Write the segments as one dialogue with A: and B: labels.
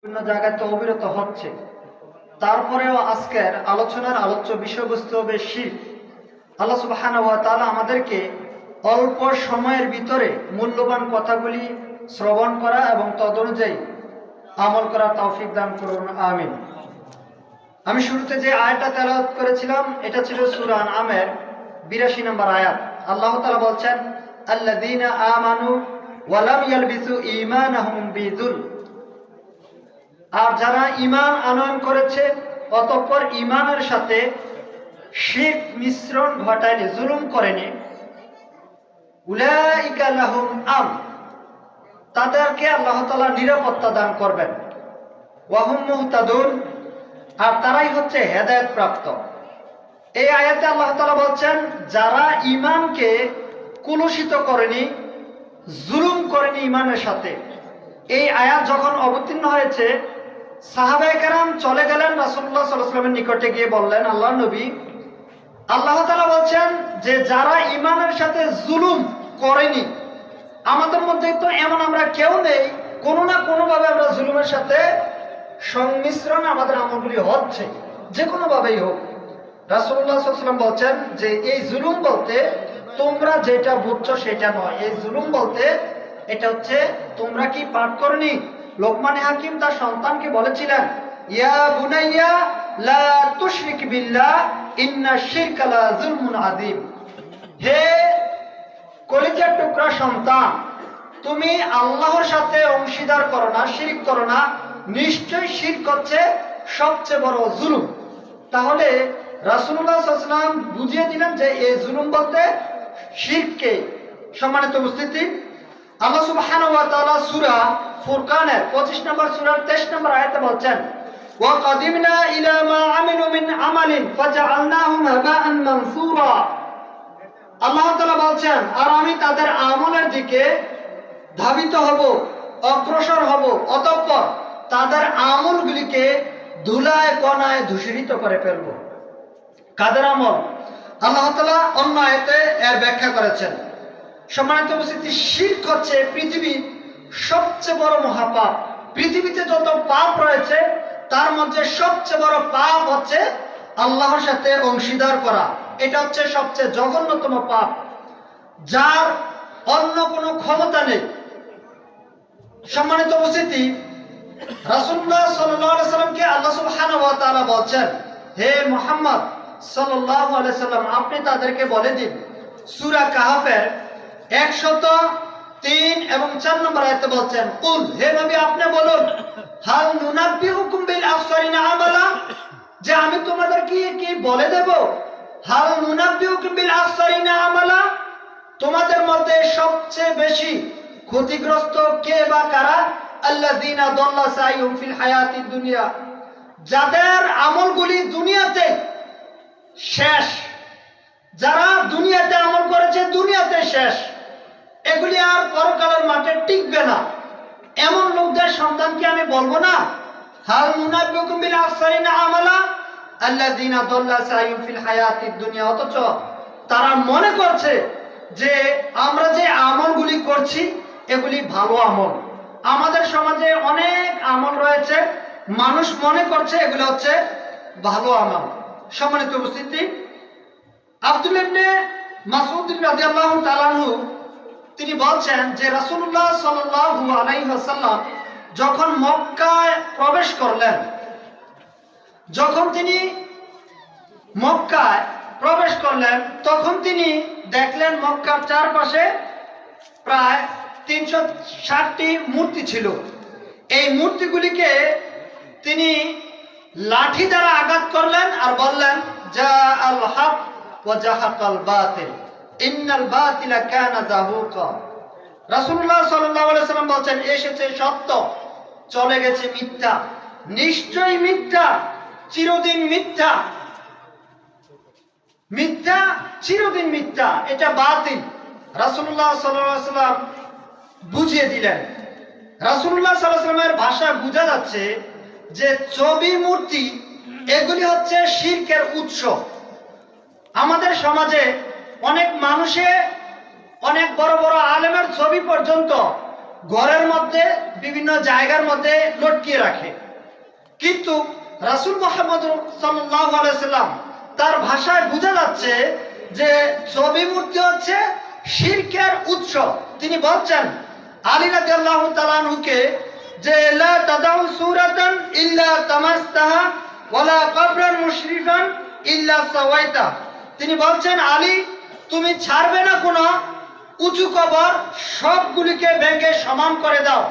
A: বিভিন্ন জায়গায় তো অবিরত হচ্ছে। তারপরেও আজকের আলোচনার আলোচ্য বিষয়বস্তু হবে শিরক। আল্লাহ সুবহানাহু ওয়া তাআলা আমাদেরকে অল্প সময়ের ভিতরে মূল্যবান কথাগুলি শ্রবণ করা এবং তদনুযায়ী আমল করার তৌফিক দান করুন, আমিন। আমি শুরুতে যে আয়াতটা তেলাওয়াত করেছিলাম এটা ছিল সূরা আনআমের 82 নম্বর আয়াত। আল্লাহ তাআলা বলছেন, আল্লাযীনা আমানু ওয়া লাম ইয়ালবিসু ঈমানাহুম বিযুল। আর যারা ঈমান আনয়ন করেছে অতঃপর ঈমানের সাথে শিরক মিশ্রণ ঘটায়নি, জুলুম করেনি, উলাইকা লাহুম তাদেরকে আল্লাহ তাআলা নিরাপত্তা দান করবেন। ওয়া হুম মুহতাদুন, আর তারাই হচ্ছে হেদায়েত প্রাপ্ত। এই আয়াতে আল্লাহ তাআলা বলছেন যারা ঈমানকে কুলুষিত করেনি, জুলুম করেনি ঈমানের সাথে। এই আয়াত যখন অবতীর্ণ হয়েছে সাহাবায়ে কেরাম চলে গেলেন রাসূলুল্লাহ সাল্লাল্লাহু আলাইহি ওয়াসাল্লামের নিকটে গিয়ে বললেন, আল্লাহর নবী, আল্লাহ তাআলা বলছেন যে যারা ঈমানের সাথে জুলুম করেনি, আমাদের মধ্যে তো এমন আমরা কেউ নেই কোনো না কোনোভাবে আমরা জুলুমের সাথে সংমিশ্রণ আমাদের আমলগুলি হচ্ছে, যে কোনোভাবেই হোক। রাসূলুল্লাহ সাল্লাল্লাহু আলাইহি ওয়াসাল্লাম বলছেন যে এই জুলুম বলতে তোমরা যেটা বুঝছো সেটা নয়। এই জুলুম বলতে এটা হচ্ছে, তোমরা কি পাঠ করনি লোকমান হাকিম তার সন্তানকে বলেছিলেন, ইয়া বুনাইয়া লা তুশরিক বিল্লাহ ইন্নাশ শিরকা লা যুলমুন আযীম। হে কলিজার টুকরা সন্তান, তুমি আল্লাহর সাথে অংশীদার করো না, শিরক করো না, নিশ্চয়ই শিরক হচ্ছে সবচেয়ে বড় জুলুম। তাহলে রাসূলুল্লাহ সাল্লাল্লাহু আলাইহি ওয়াসাল্লাম বুঝিয়ে দিলেন যে এই জুলুম বলতে শিরককে। সম্মানিত উপস্থিতি, আল্লাহ সুবহানাহু ওয়া তাআলা সূরা ফুরকানের 25 নম্বর সূরার 23 নম্বর আয়াতে বলছেন, ওয়া কাদিমনা ইলা মা আমিলু মিন আমালিন ফাজআলনাহু হাবাআন মানসুরা। আল্লাহ তাআলা বলছেন আর আমি তাদের আমলের দিকে ধাবিত হব, অগ্রসর হব, অতঃপর তাদের আমলগুলিকে ধুলায় কণায় ধূসরিত করে ফেলব। কাদের আমল? আল্লাহ তাআলা অন্য আয়াতে এর ব্যাখ্যা করেছেন। সম্মানিত উপস্থিতি, শিরক হচ্ছে পৃথিবীর সবচেয়ে বড় মহাপাপ। পৃথিবীতে যত পাপ রয়েছে তার মধ্যে সবচেয়ে বড় পাপ হচ্ছে আল্লাহর সাথে অংশীদার করা। এটা হচ্ছে সবচেয়ে জঘন্যতম পাপ, যার অন্য কোনো ক্ষমতা নেই। সম্মানিত উপস্থিতি, রাসূলুল্লাহ সাল্লাল্লাহু আলাইহি সাল্লামকে আল্লাহ সুবহানাহু ওয়া তাআলা বলছেন, হে মুহাম্মদ সাল্লাল্লাহু আলাইহি সাল্লাম, আপনি তাদেরকে বলে দিন। সূরা কাহফের 103 এবং 4 নম্বর আয়াতে বলছেন, কুল, হে নবী আপনি বলুন, হাল নুনাব্বিউকুম বিল আখসারিনা আমালা, যে আমি তোমাদেরকে কি বলে দেব, হাল নুনাব্বিউকুম বিল আখসারিনা আমালা, তোমাদের মধ্যে সবচেয়ে বেশি ক্ষতিগ্রস্ত কে বা কারা? আল্লাযীনা দাল্লা সাইয়ুম ফিল হায়াতিদ দুনিয়া, যাদের আমলগুলি দুনিয়াতে শেষ, যারা দুনিয়াতে আমল করেছে দুনিয়াতে শেষ, এগুলি আর পরকালের মাঠে টিকবে না, এমন লোকদের সন্তানকে আমি বলবো না, হাল নুনাব্বিউকুম বিল আখসারিনা আমালা আল্লাযীনা দাল্লা সাইয়ুম ফিল হায়াতিদ দুনিয়া। অথচ তারা মনে করছে যে আমরা যে আমলগুলি করছি এগুলি ভালো আমল। আমাদের সমাজে অনেক আমল রয়েছে, মানুষ মনে করছে এগুলো হচ্ছে ভালো আমল। সম্মানিত উপস্থিতি, আব্দুল্লাহ ইবনে মাসউদ রাদিয়াল্লাহু তাআলা আনহু তিনি বলছেন যে রাসূলুল্লাহ সাল্লাল্লাহু আলাইহি ওয়াসাল্লাম যখন মক্কায় প্রবেশ করলেন, যখন তিনি মক্কায় প্রবেশ করলেন তখন তিনি দেখলেন মক্কার চারপাশে প্রায় 360টি মূর্তি ছিল। এই মূর্তিগুলিকে তিনি লাঠি দ্বারা আঘাত করলেন আর বললেন, জা আল হক ওয়া জাহাকাল বাতিল ইন্নাল বাতিলা কানা যাহুকা। রাসূলুল্লাহ সাল্লাল্লাহু আলাইহি ওয়াসাল্লাম বলেন, এসেছে সত্য, চলে গেছে মিথ্যা, নিশ্চয়ই মিথ্যা চিরদিন মিথ্যা, মিথ্যা চিরদিন মিথ্যা, এটা বাতিল। রাসূলুল্লাহ সাল্লাল্লাহু আলাইহি ওয়াসাল্লাম বুঝিয়ে দিলেন। রাসূলুল্লাহ সাল্লাল্লাহু আলাইহি ওয়াসাল্লামের ভাষায় বোঝা যাচ্ছে যে ছবি মূর্তি এগুলি হচ্ছে শিরকের উৎস। আমাদের সমাজে অনেক মানুষে অনেক বড় বড় আলেমের ছবি পর্যন্ত ঘরের মধ্যে বিভিন্ন জায়গার মধ্যে লটকিয়ে রাখে। কিন্তু রাসূল মুহাম্মদ সাল্লাল্লাহু আলাইহি সাল্লাম তার ভাষায় বোঝা যাচ্ছে যে ছবি মূর্তি হচ্ছে শিরকের উৎস। তিনি বলছেন আলী রাদিয়াল্লাহু তাআলা আনহুকে যে লা তাদাউ সূরাতান ইল্লা তামাসতাহা ওয়ালা কবরান মুশরিফান ইল্লা সাওয়াইতা। তিনি বলছেন আলী, তুমি ছাড়বে না কোনো উঁচু কবর, সবগুলিকে ভেঙে সমান করে দাও,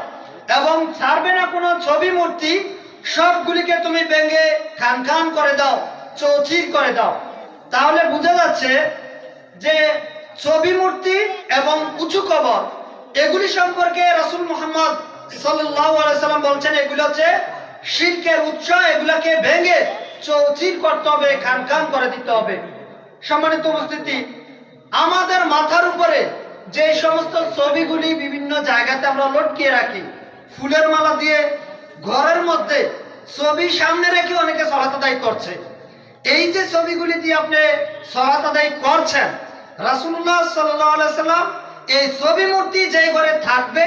A: এবং ছাড়বে না কোনো ছবি মূর্তি, সবগুলিকে তুমি ভেঙে খান খান করে দাও, চৌচির করে দাও। তাহলে বোঝা যাচ্ছে যে ছবি মূর্তি এবং উঁচু কবর এগুলি সম্পর্কে রাসূল মুহাম্মদ সাল্লাল্লাহু আলাইহি সাল্লাম বলছেন এগুলো হচ্ছে শিরকের উৎস, এগুলোকে ভেঙে চৌচির করতে হবে, খান খান করে দিতে হবে। সম্মানিত উপস্থিতি, আমাদের মাথার উপরে যে সমস্ত ছবিগুলি বিভিন্ন জায়গাতে আমরা লটকিয়ে রাখি, ফুলের মালা দিয়ে ঘরের মধ্যে ছবি সামনে রেখে অনেকে সালাত আদায় করছে। এই যে ছবিগুলি দিয়ে আপনি সালাত আদায় করছেন, রাসূলুল্লাহ সাল্লাল্লাহু আলাইহি সাল্লাম এই ছবি মূর্তি যে ঘরে থাকবে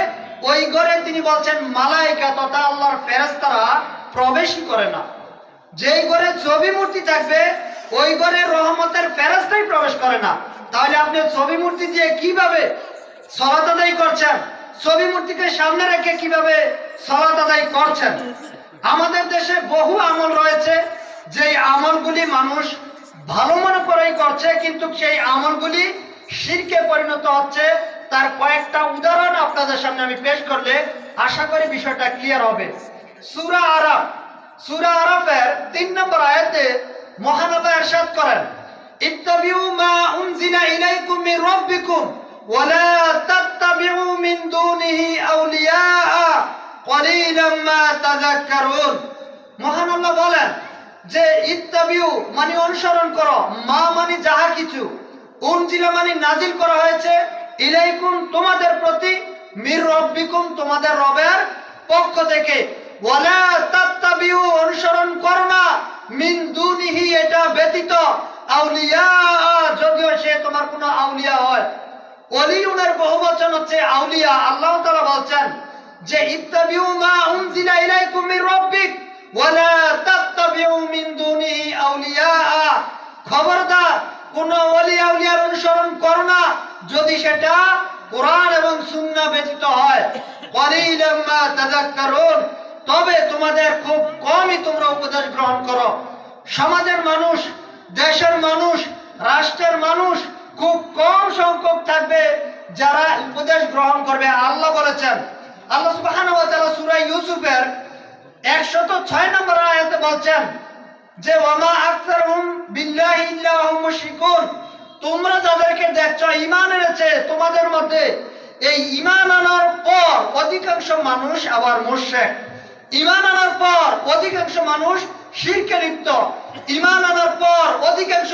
A: ওই ঘরে তিনি বলছেন মালায়েকা তথা আল্লাহর ফেরেশতারা প্রবেশই করে না। যেই ঘরে ছবি মূর্তি থাকবে ওই ঘরে রহমতের ফেরেশতাই প্রবেশ করে না। তাহলে আপনি ছবি মূর্তি দিয়ে কিভাবে সালাত আদায় করছেন? ছবি মূর্তিকে সামনে রেখে কিভাবে সালাত আদায় করছেন? আমাদের দেশে বহু আমল রয়েছে, যেই আমলগুলি মানুষ ভালো মনে করেই করছে, কিন্তু সেই আমলগুলি শিরকে পরিণত হচ্ছে। তার কয়েকটা উদাহরণ আপনাদের সামনে আমি পেশ করলে আশা করি বিষয়টা ক্লিয়ার হবে। সূরা আরাফ, সূরা আরাফের 3 নম্বর আয়াতে মহান আল্লাহ ইরশাদ করেন, ইত্তাবিউ মা উনজিলা ইলাইকুম মির রাব্বিকুম ওয়া লা তাত্তাবিউ মিন দুনিহি আউলিয়া কলিলাম মা তাযাক্কারুন। মহান আল্লাহ বলেন যে ইত্তাবিউ মানে অনুসরণ করো, মা মানে যাহা কিছু, উনজিলা মানে নাজিল করা হয়েছে, ইলাইকুম তোমাদের প্রতি, মির রাব্বিকুম তোমাদের রবের পক্ষ থেকে, ওয়ালা তাত্তাবিউ অনুসরণ করো না, মিন দুনিহি এটা ব্যতীত, আউলিয়া যদিও সে তোমার কোনো আউলিয়া হয়। ওলিউনের বহুবচন হচ্ছে আউলিয়া। আল্লাহ তাআলা বলছেন যে ইত্তাবিউ মা উনজিলা ইলাইকুম মির রাব্বিক ওয়ালা তাত্তাবিউ মিন দুনিহি আউলিয়া। খবরদার কোন ওলি আউলিয়ার অনুসরণ করো না যদি সেটা কোরআন এবং সুন্নাহ ব্যতীত হয়। কলিলাম মা তাযাক্কারুন, তবে তোমাদের খুব কমই তোমরা উপদেশ গ্রহণ করো। সমাজের মানুষ, দেশের মানুষ, রাষ্ট্রের মানুষ খুব কম সংখ্যক থাকবে যারা উপদেশ গ্রহণ করবে। আল্লাহ বলেছেন, আল্লাহ সুবহানাহু ওয়া তাআলা সূরা ইউসুফের 106 নম্বর আয়াতে বলছেন যে ওয়ামা আকসারুহুম বিল্লাহি ইল্লা হুম মুশরিকুন, তোমরা যাদেরকে দেখছো ঈমান এনেছে তোমাদের মধ্যে, এই ঈমান আনার পর অধিকাংশ মানুষ আবার মুশরিক। ঈমান আনার পর অধিকাংশ মানুষ শিরকে লিপ্ত। ঈমান আনার পর অধিকাংশ